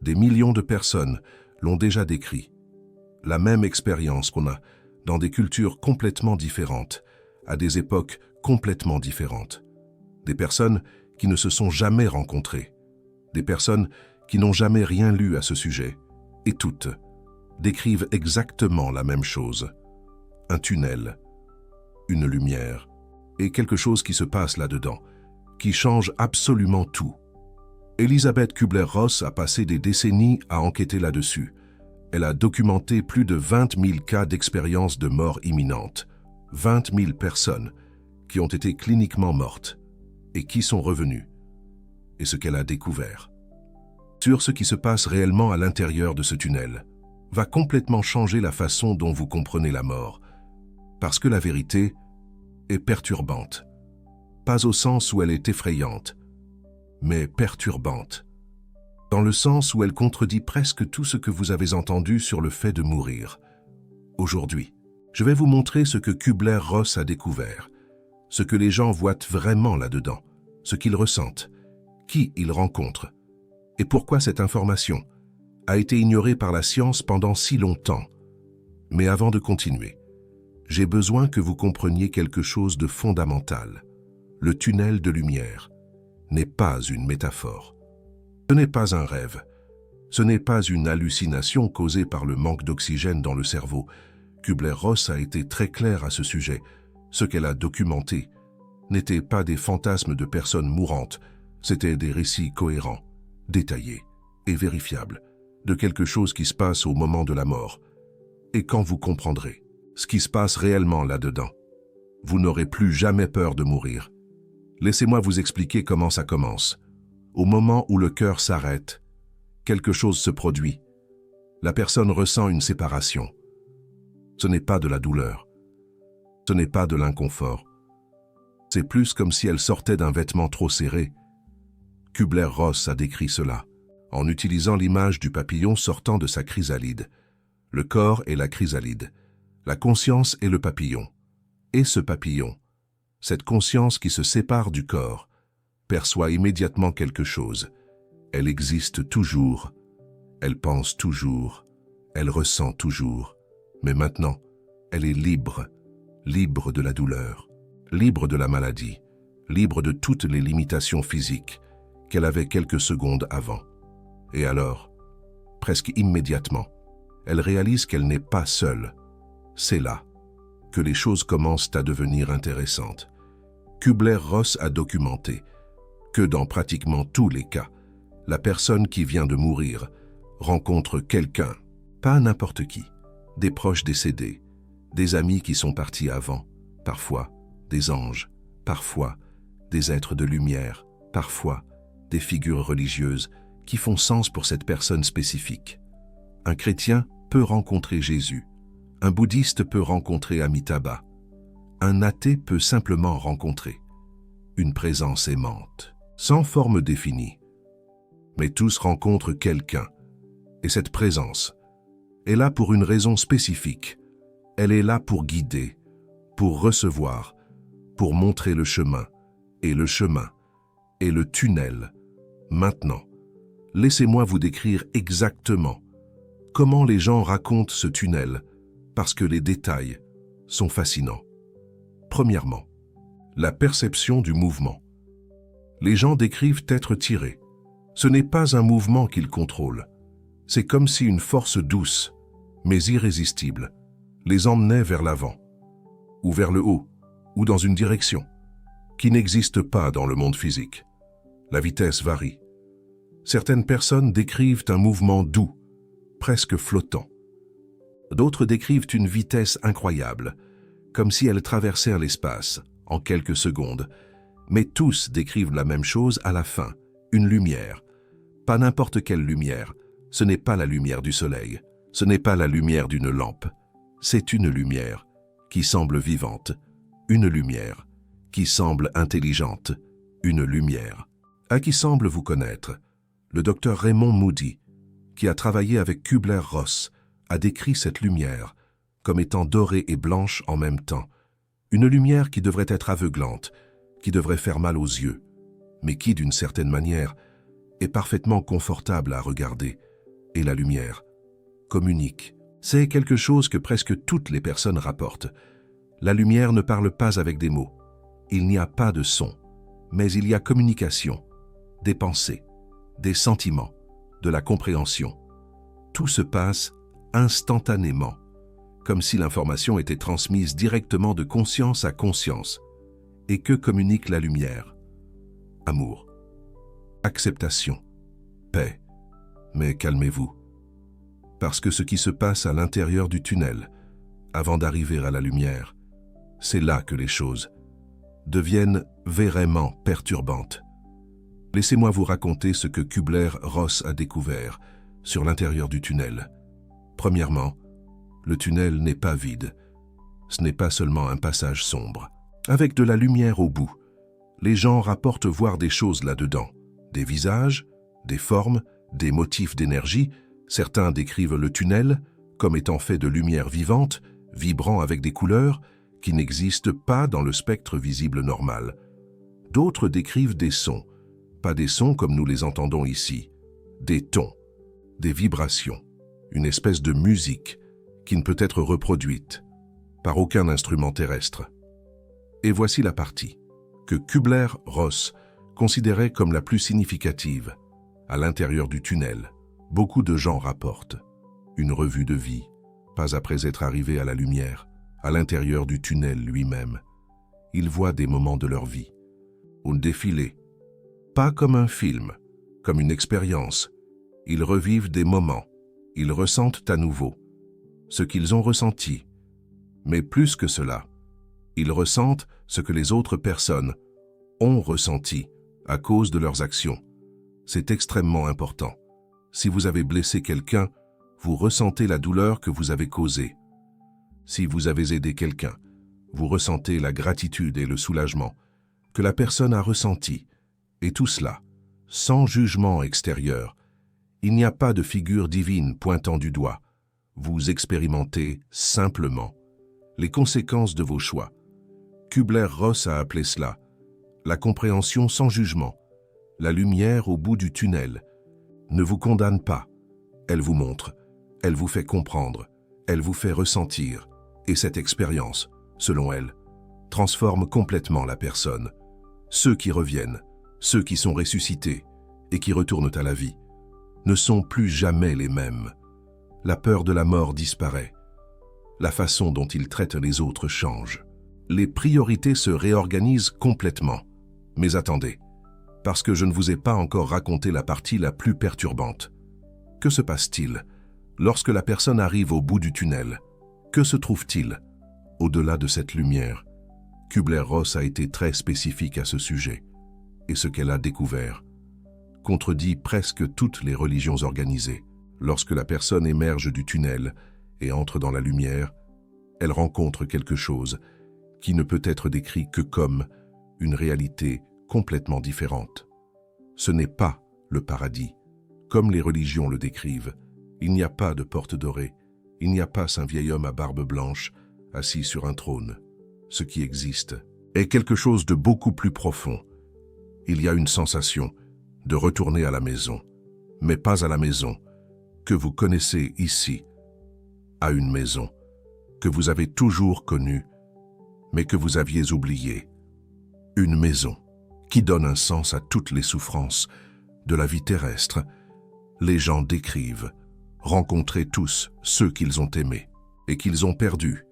Des millions de personnes l'ont déjà décrit. La même expérience qu'on a dans des cultures complètement différentes, à des époques complètement différentes. Des personnes qui ne se sont jamais rencontrées. Des personnes qui n'ont jamais rien lu à ce sujet. Et toutes décrivent exactement la même chose. Un tunnel, une lumière, et quelque chose qui se passe là-dedans, qui change absolument tout. Elisabeth Kübler-Ross a passé des décennies à enquêter là-dessus. Elle a documenté plus de 20 000 cas d'expérience de mort imminente. 20 000 personnes qui ont été cliniquement mortes et qui sont revenues. Et ce qu'elle a découvert sur ce qui se passe réellement à l'intérieur de ce tunnel va complètement changer la façon dont vous comprenez la mort. Parce que la vérité est perturbante. Pas au sens où elle est effrayante, mais perturbante. Dans le sens où elle contredit presque tout ce que vous avez entendu sur le fait de mourir. Aujourd'hui, je vais vous montrer ce que Kübler-Ross a découvert, ce que les gens voient vraiment là-dedans, ce qu'ils ressentent, qui ils rencontrent, et pourquoi cette information a été ignorée par la science pendant si longtemps. Mais avant de continuer, j'ai besoin que vous compreniez quelque chose de fondamental. Le tunnel de lumière n'est pas une métaphore. Ce n'est pas un rêve. Ce n'est pas une hallucination causée par le manque d'oxygène dans le cerveau. Kübler-Ross a été très claire à ce sujet. Ce qu'elle a documenté n'était pas des fantasmes de personnes mourantes, c'était des récits cohérents, détaillés et vérifiables de quelque chose qui se passe au moment de la mort. Et quand vous comprendrez ce qui se passe réellement là-dedans, vous n'aurez plus jamais peur de mourir. Laissez-moi vous expliquer comment ça commence. Au moment où le cœur s'arrête, quelque chose se produit. La personne ressent une séparation. Ce n'est pas de la douleur. Ce n'est pas de l'inconfort. C'est plus comme si elle sortait d'un vêtement trop serré. Kübler-Ross a décrit cela, en utilisant l'image du papillon sortant de sa chrysalide. Le corps est la chrysalide, la conscience est le papillon. Et ce papillon, cette conscience qui se sépare du corps, perçoit immédiatement quelque chose. Elle existe toujours, elle pense toujours, elle ressent toujours. Mais maintenant, elle est libre, libre de la douleur, libre de la maladie, libre de toutes les limitations physiques qu'elle avait quelques secondes avant. Et alors, presque immédiatement, elle réalise qu'elle n'est pas seule. C'est là que les choses commencent à devenir intéressantes. Kübler-Ross a documenté que dans pratiquement tous les cas, la personne qui vient de mourir rencontre quelqu'un, pas n'importe qui, des proches décédés, des amis qui sont partis avant, parfois des anges, parfois des êtres de lumière, parfois des figures religieuses qui font sens pour cette personne spécifique. Un chrétien peut rencontrer Jésus, un bouddhiste peut rencontrer Amitabha, un athée peut simplement rencontrer une présence aimante, sans forme définie. Mais tous rencontrent quelqu'un, et cette présence est là pour une raison spécifique. Elle est là pour guider, pour recevoir, pour montrer le chemin, et le tunnel. Maintenant, laissez-moi vous décrire exactement comment les gens racontent ce tunnel, parce que les détails sont fascinants. Premièrement, la perception du mouvement. Les gens décrivent être tirés. Ce n'est pas un mouvement qu'ils contrôlent. C'est comme si une force douce, mais irrésistible, les emmenait vers l'avant, ou vers le haut, ou dans une direction, qui n'existe pas dans le monde physique. La vitesse varie. Certaines personnes décrivent un mouvement doux, presque flottant. D'autres décrivent une vitesse incroyable, comme si elles traversèrent l'espace en quelques secondes. Mais tous décrivent la même chose à la fin, une lumière. Pas n'importe quelle lumière, ce n'est pas la lumière du soleil, ce n'est pas la lumière d'une lampe. C'est une lumière qui semble vivante, une lumière qui semble intelligente, une lumière à qui semble vous connaître. Le docteur Raymond Moody, qui a travaillé avec Kübler-Ross, a décrit cette lumière comme étant dorée et blanche en même temps. Une lumière qui devrait être aveuglante, qui devrait faire mal aux yeux, mais qui, d'une certaine manière, est parfaitement confortable à regarder, et la lumière communiquent. C'est quelque chose que presque toutes les personnes rapportent. La lumière ne parle pas avec des mots. Il n'y a pas de son, mais il y a communication, des pensées, des sentiments, de la compréhension. Tout se passe instantanément, comme si l'information était transmise directement de conscience à conscience. Et que communique la lumière? Amour, acceptation, paix. Mais calmez-vous, parce que ce qui se passe à l'intérieur du tunnel, avant d'arriver à la lumière, c'est là que les choses deviennent vraiment perturbantes. Laissez-moi vous raconter ce que Kübler-Ross a découvert sur l'intérieur du tunnel. Premièrement, le tunnel n'est pas vide. Ce n'est pas seulement un passage sombre. Avec de la lumière au bout, les gens rapportent voir des choses là-dedans. Des visages, des formes, des motifs d'énergie. Certains décrivent le tunnel comme étant fait de lumière vivante, vibrant avec des couleurs qui n'existent pas dans le spectre visible normal. D'autres décrivent des sons, pas des sons comme nous les entendons ici, des tons, des vibrations, une espèce de musique qui ne peut être reproduite par aucun instrument terrestre. Et voici la partie que Kübler-Ross considérait comme la plus significative. À l'intérieur du tunnel, beaucoup de gens rapportent une revue de vie, pas après être arrivés à la lumière, à l'intérieur du tunnel lui-même. Ils voient des moments de leur vie, un défilé, pas comme un film, comme une expérience. Ils revivent des moments, ils ressentent à nouveau ce qu'ils ont ressenti. Mais plus que cela, ils ressentent ce que les autres personnes ont ressenti à cause de leurs actions. C'est extrêmement important. Si vous avez blessé quelqu'un, vous ressentez la douleur que vous avez causée. Si vous avez aidé quelqu'un, vous ressentez la gratitude et le soulagement que la personne a ressenti. Et tout cela, sans jugement extérieur. Il n'y a pas de figure divine pointant du doigt. Vous expérimentez simplement les conséquences de vos choix. Kübler-Ross a appelé cela la compréhension sans jugement. La lumière au bout du tunnel ne vous condamne pas. Elle vous montre, elle vous fait comprendre, elle vous fait ressentir. Et cette expérience, selon elle, transforme complètement la personne. Ceux qui reviennent, ceux qui sont ressuscités et qui retournent à la vie, ne sont plus jamais les mêmes. La peur de la mort disparaît. La façon dont ils traitent les autres change. Les priorités se réorganisent complètement. Mais attendez, parce que je ne vous ai pas encore raconté la partie la plus perturbante. Que se passe-t-il lorsque la personne arrive au bout du tunnel? Que se trouve-t-il au-delà de cette lumière? Kübler-Ross a été très spécifique à ce sujet, et ce qu'elle a découvert contredit presque toutes les religions organisées. Lorsque la personne émerge du tunnel et entre dans la lumière, elle rencontre quelque chose qui ne peut être décrit que comme une réalité complètement différente. Ce n'est pas le paradis, comme les religions le décrivent. Il n'y a pas de porte dorée, il n'y a pas un vieil homme à barbe blanche assis sur un trône. Ce qui existe est quelque chose de beaucoup plus profond. Il y a une sensation de retourner à la maison, mais pas à la maison que vous connaissez ici, à une maison que vous avez toujours connue, mais que vous aviez oubliée. Une maison qui donne un sens à toutes les souffrances de la vie terrestre. Les gens décrivent rencontrer tous ceux qu'ils ont aimés et qu'ils ont perdus,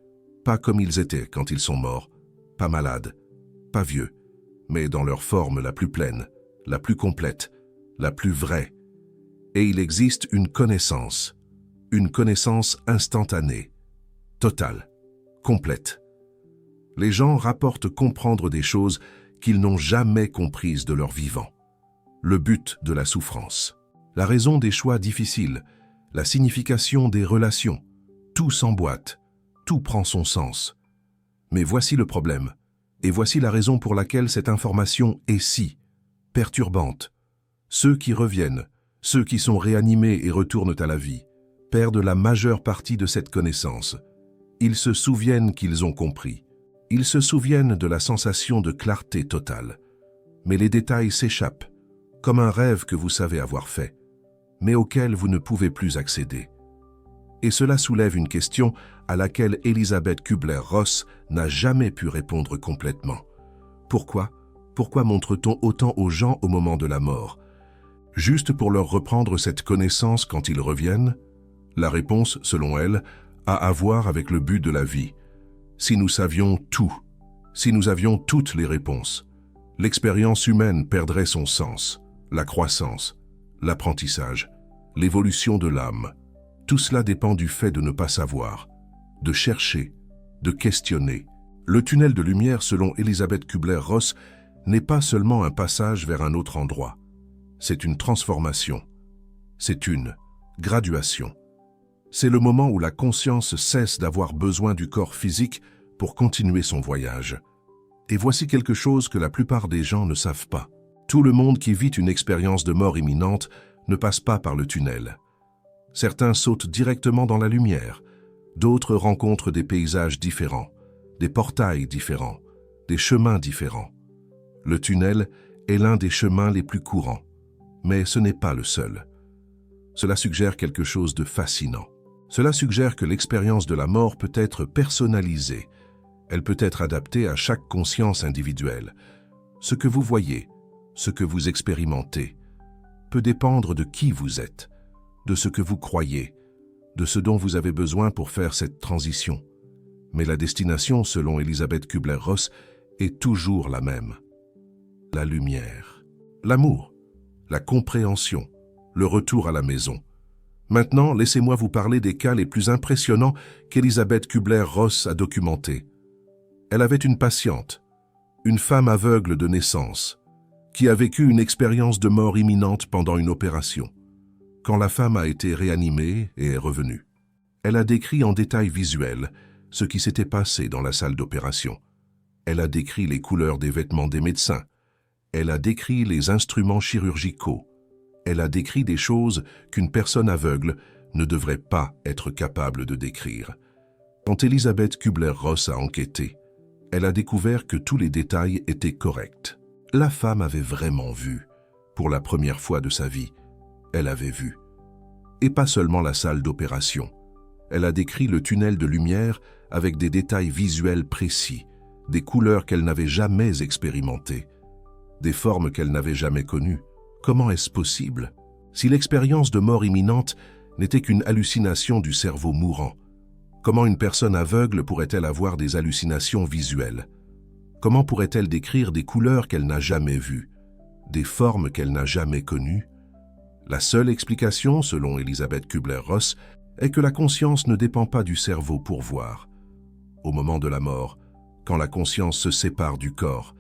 pas comme ils étaient quand ils sont morts, pas malades, pas vieux, mais dans leur forme la plus pleine, la plus complète, la plus vraie. Et il existe une connaissance instantanée, totale, complète. Les gens rapportent comprendre des choses qu'ils n'ont jamais comprises de leur vivant. Le but de la souffrance, la raison des choix difficiles, la signification des relations, tout s'emboîte, tout prend son sens. Mais voici le problème, et voici la raison pour laquelle cette information est si perturbante. Ceux qui reviennent, ceux qui sont réanimés et retournent à la vie, perdent la majeure partie de cette connaissance. Ils se souviennent qu'ils ont compris. Ils se souviennent de la sensation de clarté totale. Mais les détails s'échappent, comme un rêve que vous savez avoir fait. mais auquel vous ne pouvez plus accéder. Et cela soulève une question à laquelle Elisabeth Kübler-Ross n'a jamais pu répondre complètement. Pourquoi? Pourquoi montre-t-on autant aux gens au moment de la mort? Juste pour leur reprendre cette connaissance quand ils reviennent? La réponse, selon elle, a à voir avec le but de la vie. Si nous savions tout, si nous avions toutes les réponses, l'expérience humaine perdrait son sens, la croissance, l'apprentissage, l'évolution de l'âme. Tout cela dépend du fait de ne pas savoir, de chercher, de questionner. Le tunnel de lumière, selon Elisabeth Kübler-Ross, n'est pas seulement un passage vers un autre endroit. C'est une transformation. C'est une graduation. C'est le moment où la conscience cesse d'avoir besoin du corps physique pour continuer son voyage. Et voici quelque chose que la plupart des gens ne savent pas. Tout le monde qui vit une expérience de mort imminente ne passe pas par le tunnel. Certains sautent directement dans la lumière, d'autres rencontrent des paysages différents, des portails différents, des chemins différents. Le tunnel est l'un des chemins les plus courants, mais ce n'est pas le seul. Cela suggère quelque chose de fascinant. Cela suggère que l'expérience de la mort peut être personnalisée. Elle peut être adaptée à chaque conscience individuelle. Ce que vous voyez, ce que vous expérimentez, peut dépendre de qui vous êtes, de ce que vous croyez, de ce dont vous avez besoin pour faire cette transition. Mais la destination, selon Elisabeth Kübler-Ross, est toujours la même. La lumière, l'amour, la compréhension, le retour à la maison. Maintenant, laissez-moi vous parler des cas les plus impressionnants qu'Elisabeth Kübler-Ross a documentés. Elle avait une patiente, une femme aveugle de naissance, qui a vécu une expérience de mort imminente pendant une opération. Quand la femme a été réanimée et est revenue, elle a décrit en détail visuel ce qui s'était passé dans la salle d'opération. Elle a décrit les couleurs des vêtements des médecins. Elle a décrit les instruments chirurgicaux. Elle a décrit des choses qu'une personne aveugle ne devrait pas être capable de décrire. Quand Elisabeth Kübler-Ross a enquêté, elle a découvert que tous les détails étaient corrects. La femme avait vraiment vu. Pour la première fois de sa vie, elle avait vu. Et pas seulement la salle d'opération. Elle a décrit le tunnel de lumière avec des détails visuels précis, des couleurs qu'elle n'avait jamais expérimentées, des formes qu'elle n'avait jamais connues. Comment est-ce possible? Si l'expérience de mort imminente n'était qu'une hallucination du cerveau mourant, comment une personne aveugle pourrait-elle avoir des hallucinations visuelles? Comment pourrait-elle décrire des couleurs qu'elle n'a jamais vues, des formes qu'elle n'a jamais connues? La seule explication, selon Elisabeth Kübler-Ross, est que la conscience ne dépend pas du cerveau pour voir. Au moment de la mort, quand la conscience se sépare du corps,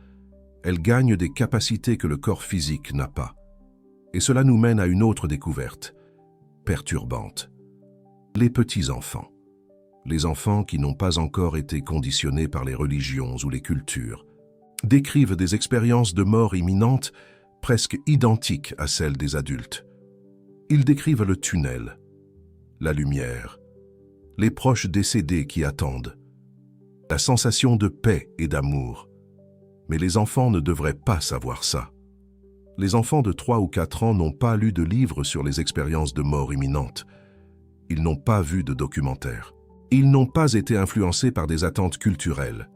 elle gagne des capacités que le corps physique n'a pas. Et cela nous mène à une autre découverte, perturbante. Les petits-enfants. Les enfants qui n'ont pas encore été conditionnés par les religions ou les cultures, décrivent des expériences de mort imminente presque identiques à celles des adultes. Ils décrivent le tunnel, la lumière, les proches décédés qui attendent, la sensation de paix et d'amour. Mais les enfants ne devraient pas savoir ça. Les enfants de 3 ou 4 ans n'ont pas lu de livres sur les expériences de mort imminente. Ils n'ont pas vu de documentaire. Ils n'ont pas été influencés par des attentes culturelles.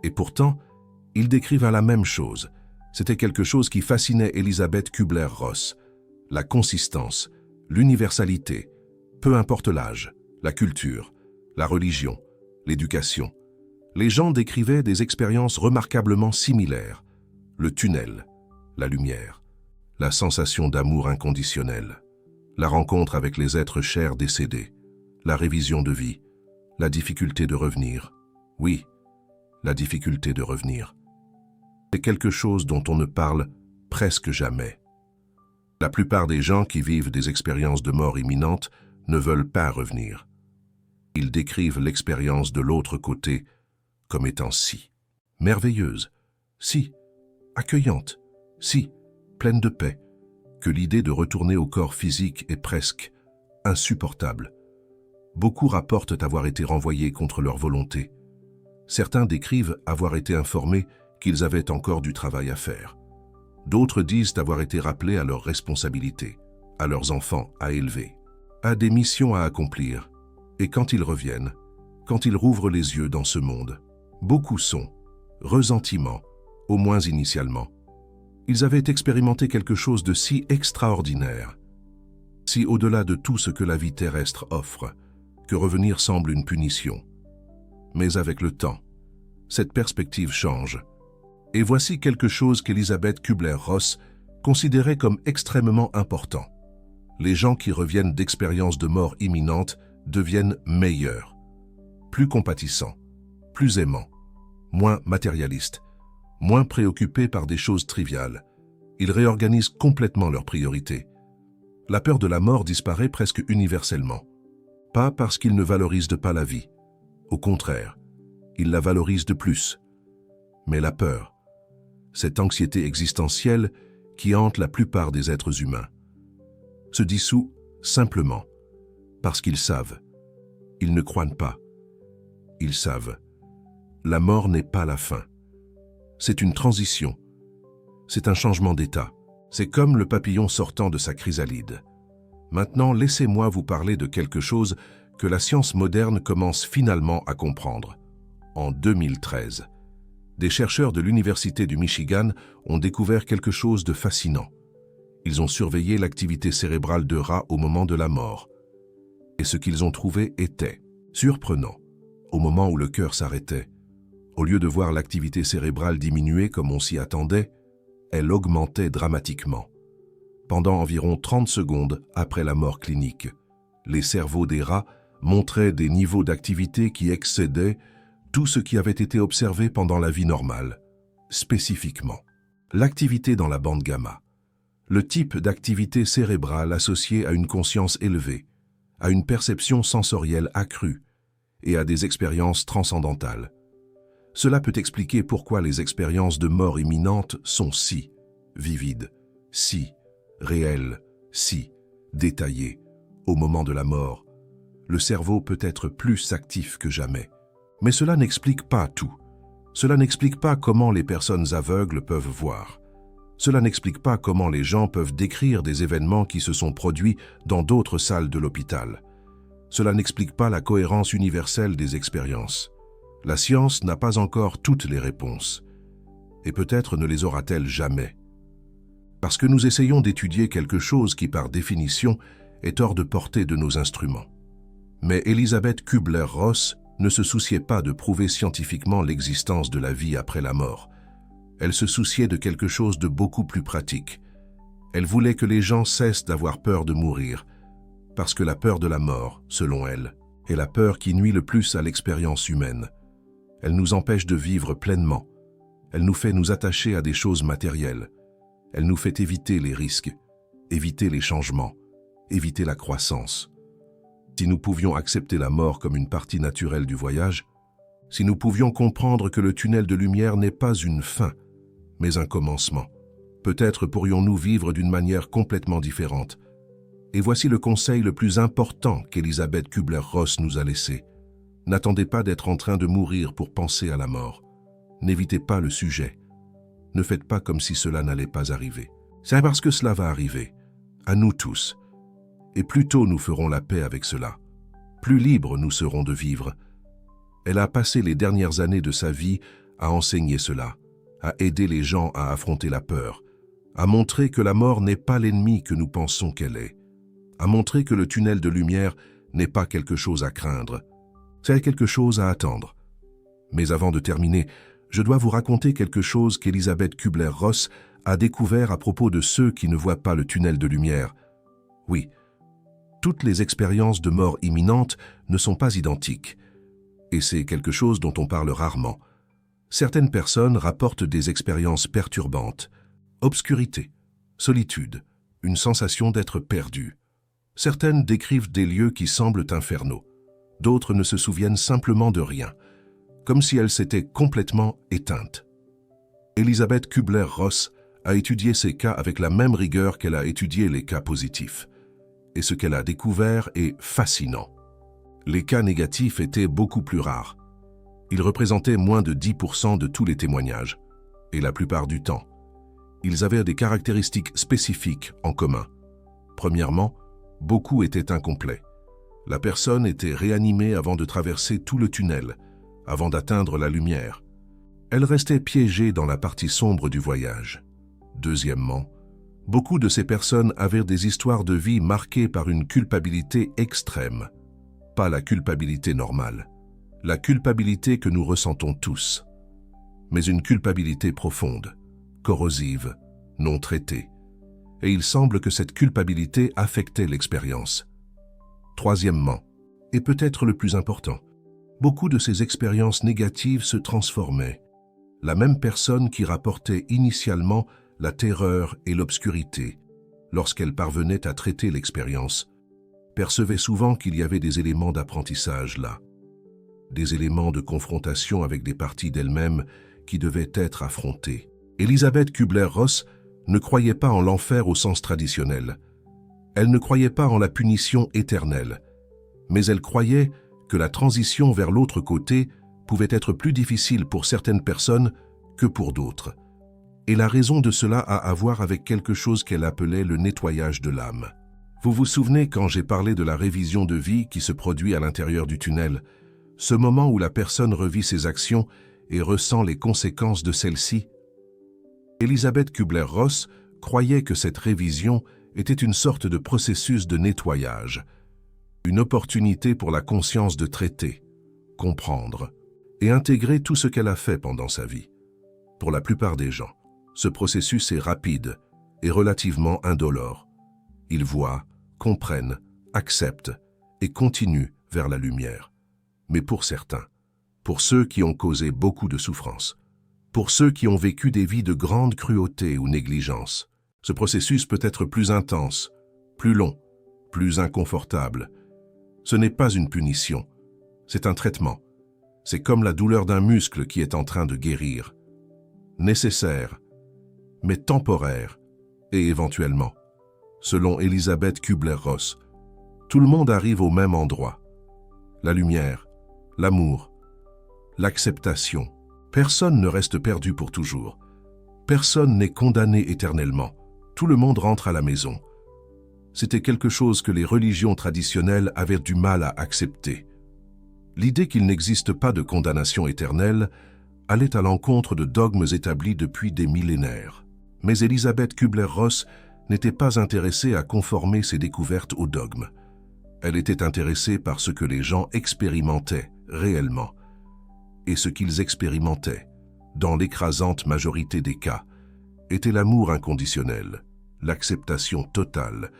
Et pourtant, ils décrivent la même chose. C'était quelque chose qui fascinait Elisabeth Kübler-Ross. La consistance, l'universalité, peu importe l'âge, la culture, la religion, l'éducation. Les gens décrivaient des expériences remarquablement similaires. Le tunnel, la lumière, la sensation d'amour inconditionnel, la rencontre avec les êtres chers décédés, la révision de vie, la difficulté de revenir. Oui, la difficulté de revenir. C'est quelque chose dont on ne parle presque jamais. La plupart des gens qui vivent des expériences de mort imminente ne veulent pas revenir. Ils décrivent l'expérience de l'autre côté comme étant si merveilleuse, si accueillante, si pleine de paix, que l'idée de retourner au corps physique est presque insupportable. Beaucoup rapportent avoir été renvoyés contre leur volonté. Certains décrivent avoir été informés qu'ils avaient encore du travail à faire. D'autres disent avoir été rappelés à leurs responsabilités, à leurs enfants à élever, à des missions à accomplir. Et quand ils reviennent, quand ils rouvrent les yeux dans ce monde, beaucoup sont ressentiments, au moins initialement. Ils avaient expérimenté quelque chose de si extraordinaire, si au-delà de tout ce que la vie terrestre offre, que revenir semble une punition. Mais avec le temps, cette perspective change. Et voici quelque chose qu'Elisabeth Kübler-Ross considérait comme extrêmement important. Les gens qui reviennent d'expériences de mort imminente deviennent meilleurs, plus compatissants, plus aimants, moins matérialistes, moins préoccupés par des choses triviales. Ils réorganisent complètement leurs priorités. La peur de la mort disparaît presque universellement. Pas parce qu'ils ne valorisent pas la vie. Au contraire, ils la valorisent de plus. Mais la peur, cette anxiété existentielle qui hante la plupart des êtres humains, se dissout simplement parce qu'ils savent. Ils ne croient pas. Ils savent. La mort n'est pas la fin. C'est une transition. C'est un changement d'état. C'est comme le papillon sortant de sa chrysalide. Maintenant, laissez-moi vous parler de quelque chose que la science moderne commence finalement à comprendre. En 2013, des chercheurs de l'Université du Michigan ont découvert quelque chose de fascinant. Ils ont surveillé l'activité cérébrale de rats au moment de la mort. Et ce qu'ils ont trouvé était surprenant. Au moment où le cœur s'arrêtait, au lieu de voir l'activité cérébrale diminuer comme on s'y attendait, elle augmentait dramatiquement. Pendant environ 30 secondes après la mort clinique, les cerveaux des rats montraient des niveaux d'activité qui excédaient tout ce qui avait été observé pendant la vie normale. Spécifiquement, l'activité dans la bande gamma, le type d'activité cérébrale associée à une conscience élevée, à une perception sensorielle accrue et à des expériences transcendantales. Cela peut expliquer pourquoi les expériences de mort imminente sont si vivides, si réelles, si détaillées. Au moment de la mort, le cerveau peut être plus actif que jamais. Mais cela n'explique pas tout. Cela n'explique pas comment les personnes aveugles peuvent voir. Cela n'explique pas comment les gens peuvent décrire des événements qui se sont produits dans d'autres salles de l'hôpital. Cela n'explique pas la cohérence universelle des expériences. La science n'a pas encore toutes les réponses. Et peut-être ne les aura-t-elle jamais. Parce que nous essayons d'étudier quelque chose qui, par définition, est hors de portée de nos instruments. Mais Elisabeth Kübler-Ross ne se souciait pas de prouver scientifiquement l'existence de la vie après la mort. Elle se souciait de quelque chose de beaucoup plus pratique. Elle voulait que les gens cessent d'avoir peur de mourir, parce que la peur de la mort, selon elle, est la peur qui nuit le plus à l'expérience humaine. Elle nous empêche de vivre pleinement. Elle nous fait nous attacher à des choses matérielles. Elle nous fait éviter les risques, éviter les changements, éviter la croissance. Si nous pouvions accepter la mort comme une partie naturelle du voyage, si nous pouvions comprendre que le tunnel de lumière n'est pas une fin, mais un commencement, peut-être pourrions-nous vivre d'une manière complètement différente. Et voici le conseil le plus important qu'Elisabeth Kübler-Ross nous a laissé. N'attendez pas d'être en train de mourir pour penser à la mort. N'évitez pas le sujet. Ne faites pas comme si cela n'allait pas arriver. C'est parce que cela va arriver, à nous tous. Et plus tôt nous ferons la paix avec cela, plus libres nous serons de vivre. Elle a passé les dernières années de sa vie à enseigner cela, à aider les gens à affronter la peur, à montrer que la mort n'est pas l'ennemi que nous pensons qu'elle est, à montrer que le tunnel de lumière n'est pas quelque chose à craindre, c'est quelque chose à attendre. Mais avant de terminer, je dois vous raconter quelque chose qu'Elisabeth Kübler-Ross a découvert à propos de ceux qui ne voient pas le tunnel de lumière. Oui, toutes les expériences de mort imminente ne sont pas identiques, et c'est quelque chose dont on parle rarement. Certaines personnes rapportent des expériences perturbantes, obscurité, solitude, une sensation d'être perdu. Certaines décrivent des lieux qui semblent infernaux. D'autres ne se souviennent simplement de rien, comme si elles s'étaient complètement éteintes. Elisabeth Kübler-Ross a étudié ces cas avec la même rigueur qu'elle a étudié les cas positifs. Et ce qu'elle a découvert est fascinant. Les cas négatifs étaient beaucoup plus rares. Ils représentaient moins de 10% de tous les témoignages. Et la plupart du temps, ils avaient des caractéristiques spécifiques en commun. Premièrement, beaucoup étaient incomplets. La personne était réanimée avant de traverser tout le tunnel, avant d'atteindre la lumière. Elle restait piégée dans la partie sombre du voyage. Deuxièmement, beaucoup de ces personnes avaient des histoires de vie marquées par une culpabilité extrême. Pas la culpabilité normale, la culpabilité que nous ressentons tous, mais une culpabilité profonde, corrosive, non traitée. Et il semble que cette culpabilité affectait l'expérience. Troisièmement, et peut-être le plus important, beaucoup de ces expériences négatives se transformaient. La même personne qui rapportait initialement la terreur et l'obscurité, lorsqu'elle parvenait à traiter l'expérience, percevait souvent qu'il y avait des éléments d'apprentissage là, des éléments de confrontation avec des parties d'elle-même qui devaient être affrontées. Elisabeth Kübler-Ross ne croyait pas en l'enfer au sens traditionnel. Elle ne croyait pas en la punition éternelle, mais elle croyait que la transition vers l'autre côté pouvait être plus difficile pour certaines personnes que pour d'autres. Et la raison de cela a à voir avec quelque chose qu'elle appelait le nettoyage de l'âme. Vous vous souvenez quand j'ai parlé de la révision de vie qui se produit à l'intérieur du tunnel, ce moment où la personne revit ses actions et ressent les conséquences de celles-ci? Elisabeth Kübler-Ross croyait que cette révision était une sorte de processus de nettoyage, une opportunité pour la conscience de traiter, comprendre et intégrer tout ce qu'elle a fait pendant sa vie. Pour la plupart des gens, ce processus est rapide et relativement indolore. Ils voient, comprennent, acceptent et continuent vers la lumière. Mais pour certains, pour ceux qui ont causé beaucoup de souffrance, pour ceux qui ont vécu des vies de grande cruauté ou négligence, ce processus peut être plus intense, plus long, plus inconfortable. Ce n'est pas une punition, c'est un traitement. C'est comme la douleur d'un muscle qui est en train de guérir. Nécessaire, mais temporaire, et éventuellement, selon Elisabeth Kübler-Ross, tout le monde arrive au même endroit. La lumière, l'amour, l'acceptation. Personne ne reste perdu pour toujours. Personne n'est condamné éternellement. Tout le monde rentre à la maison. C'était quelque chose que les religions traditionnelles avaient du mal à accepter. L'idée qu'il n'existe pas de condamnation éternelle allait à l'encontre de dogmes établis depuis des millénaires. Mais Elisabeth Kübler-Ross n'était pas intéressée à conformer ses découvertes aux dogmes. Elle était intéressée par ce que les gens expérimentaient réellement. Et ce qu'ils expérimentaient, dans l'écrasante majorité des cas, était l'amour inconditionnel, l'acceptation totale,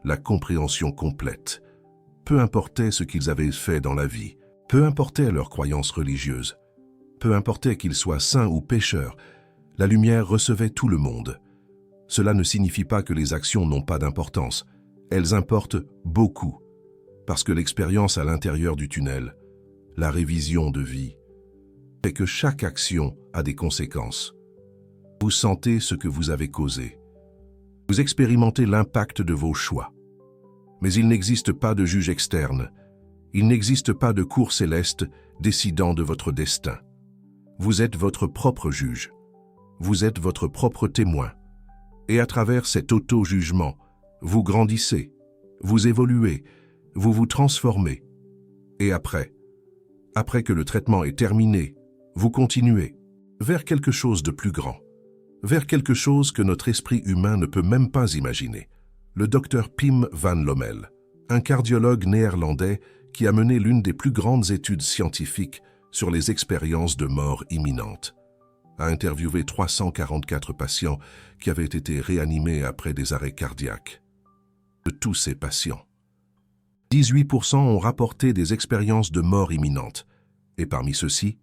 la compréhension complète. Peu importait ce qu'ils avaient fait dans la vie, peu importait leurs croyances religieuses, peu importait qu'ils soient saints ou pécheurs, la lumière recevait tout le monde. Cela ne signifie pas que les actions n'ont pas d'importance. Elles importent beaucoup, parce que l'expérience à l'intérieur du tunnel, la révision de vie, fait que chaque action a des conséquences. Vous sentez ce que vous avez causé. Vous expérimentez l'impact de vos choix. Mais il n'existe pas de juge externe. Il n'existe pas de cour céleste décidant de votre destin. Vous êtes votre propre juge. Vous êtes votre propre témoin. Et à travers cet auto-jugement, vous grandissez, vous évoluez, vous vous transformez. Et après que le traitement est terminé, vous continuez vers quelque chose de plus grand, vers quelque chose que notre esprit humain ne peut même pas imaginer. Le docteur Pim van Lommel, un cardiologue néerlandais qui a mené l'une des plus grandes études scientifiques sur les expériences de mort imminente, a interviewé 344 patients qui avaient été réanimés après des arrêts cardiaques. De tous ces patients, 18% ont rapporté des expériences de mort imminente, et parmi ceux-ci,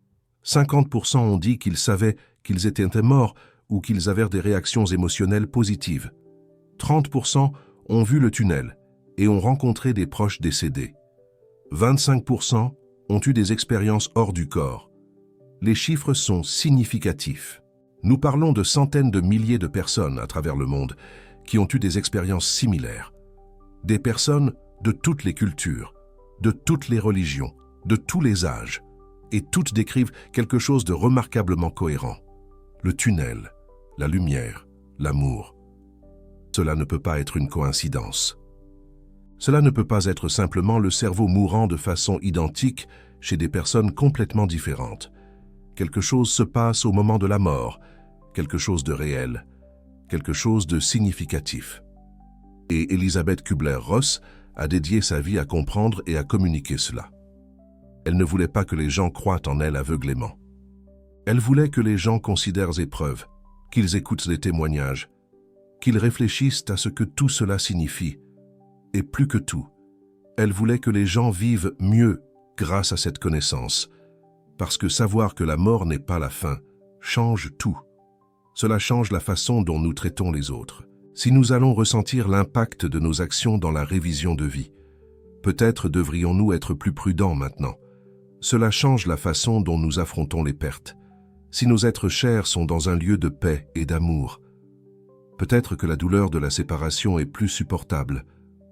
50% ont dit qu'ils savaient qu'ils étaient morts ou qu'ils avaient des réactions émotionnelles positives. 30% ont vu le tunnel et ont rencontré des proches décédés. 25% ont eu des expériences hors du corps. Les chiffres sont significatifs. Nous parlons de centaines de milliers de personnes à travers le monde qui ont eu des expériences similaires. Des personnes de toutes les cultures, de toutes les religions, de tous les âges, et toutes décrivent quelque chose de remarquablement cohérent. Le tunnel, la lumière, l'amour. Cela ne peut pas être une coïncidence. Cela ne peut pas être simplement le cerveau mourant de façon identique chez des personnes complètement différentes. Quelque chose se passe au moment de la mort, quelque chose de réel, quelque chose de significatif. Et Elisabeth Kubler-Ross a dédié sa vie à comprendre et à communiquer cela. Elle ne voulait pas que les gens croient en elle aveuglément. Elle voulait que les gens considèrent ces preuves, qu'ils écoutent les témoignages, qu'ils réfléchissent à ce que tout cela signifie. Et plus que tout, elle voulait que les gens vivent mieux grâce à cette connaissance, parce que savoir que la mort n'est pas la fin change tout. Cela change la façon dont nous traitons les autres. Si nous allons ressentir l'impact de nos actions dans la révision de vie, peut-être devrions-nous être plus prudents maintenant. Cela change la façon dont nous affrontons les pertes. Si nos êtres chers sont dans un lieu de paix et d'amour, peut-être que la douleur de la séparation est plus supportable.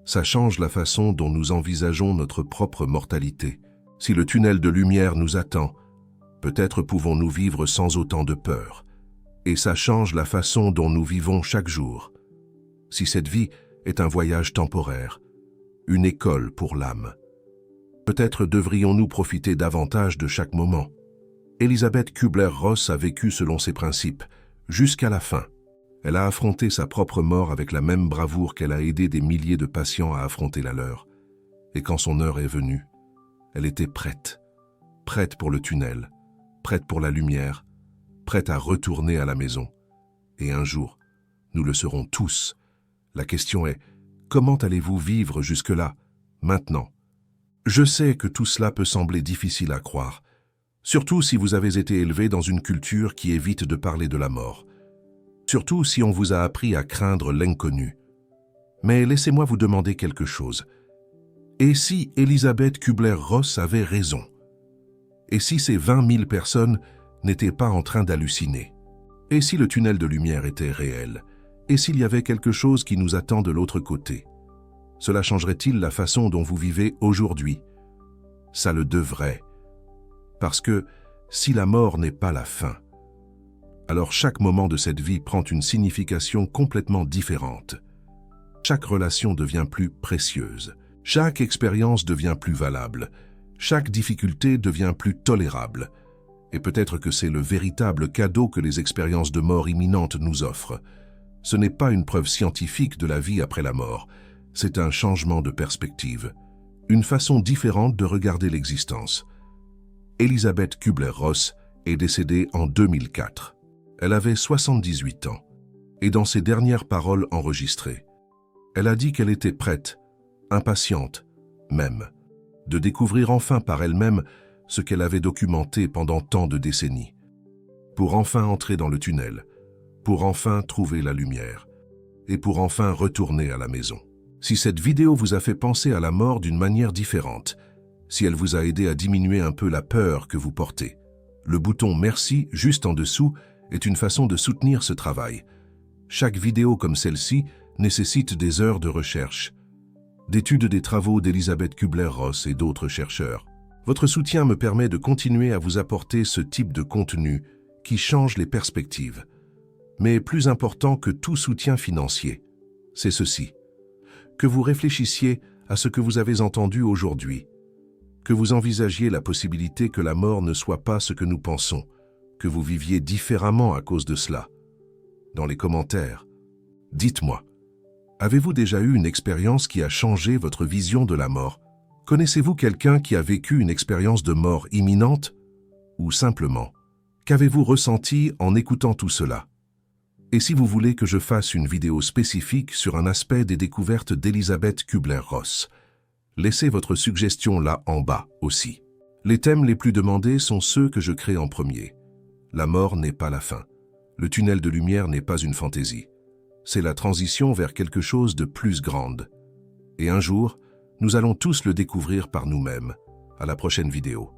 Ça change la façon dont nous envisageons notre propre mortalité. Si le tunnel de lumière nous attend, peut-être pouvons-nous vivre sans autant de peur. Et ça change la façon dont nous vivons chaque jour. Si cette vie est un voyage temporaire, une école pour l'âme, peut-être devrions-nous profiter davantage de chaque moment. Elisabeth Kubler-Ross a vécu selon ses principes, jusqu'à la fin. Elle a affronté sa propre mort avec la même bravoure qu'elle a aidé des milliers de patients à affronter la leur. Et quand son heure est venue, elle était prête. Prête pour le tunnel, prête pour la lumière, prête à retourner à la maison. Et un jour, nous le serons tous. La question est, comment allez-vous vivre jusque-là, maintenant? Je sais que tout cela peut sembler difficile à croire, surtout si vous avez été élevé dans une culture qui évite de parler de la mort. Surtout si on vous a appris à craindre l'inconnu. Mais laissez-moi vous demander quelque chose. Et si Elisabeth Kubler-Ross avait raison? Et si ces 20 000 personnes n'étaient pas en train d'halluciner? Et si le tunnel de lumière était réel? Et s'il y avait quelque chose qui nous attend de l'autre côté? Cela changerait-il la façon dont vous vivez aujourd'hui? Ça le devrait. Parce que si la mort n'est pas la fin, alors chaque moment de cette vie prend une signification complètement différente. Chaque relation devient plus précieuse. Chaque expérience devient plus valable. Chaque difficulté devient plus tolérable. Et peut-être que c'est le véritable cadeau que les expériences de mort imminente nous offrent. Ce n'est pas une preuve scientifique de la vie après la mort. C'est un changement de perspective. Une façon différente de regarder l'existence. Elisabeth Kubler-Ross est décédée en 2004. Elle avait 78 ans, et dans ses dernières paroles enregistrées, elle a dit qu'elle était prête, impatiente, même, de découvrir enfin par elle-même ce qu'elle avait documenté pendant tant de décennies, pour enfin entrer dans le tunnel, pour enfin trouver la lumière, et pour enfin retourner à la maison. Si cette vidéo vous a fait penser à la mort d'une manière différente, si elle vous a aidé à diminuer un peu la peur que vous portez, le bouton « Merci » juste en dessous est une façon de soutenir ce travail. Chaque vidéo comme celle-ci nécessite des heures de recherche, d'études des travaux d'Elisabeth Kubler-Ross et d'autres chercheurs. Votre soutien me permet de continuer à vous apporter ce type de contenu qui change les perspectives. Mais plus important que tout soutien financier, c'est ceci. Que vous réfléchissiez à ce que vous avez entendu aujourd'hui, que vous envisagiez la possibilité que la mort ne soit pas ce que nous pensons, que vous viviez différemment à cause de cela. Dans les commentaires, dites-moi, avez-vous déjà eu une expérience qui a changé votre vision de la mort? Connaissez-vous quelqu'un qui a vécu une expérience de mort imminente? Ou simplement, qu'avez-vous ressenti en écoutant tout cela? Et si vous voulez que je fasse une vidéo spécifique sur un aspect des découvertes d'Elisabeth Kubler-Ross, laissez votre suggestion là en bas aussi. Les thèmes les plus demandés sont ceux que je crée en premier. La mort n'est pas la fin. Le tunnel de lumière n'est pas une fantaisie. C'est la transition vers quelque chose de plus grande. Et un jour, nous allons tous le découvrir par nous-mêmes. À la prochaine vidéo.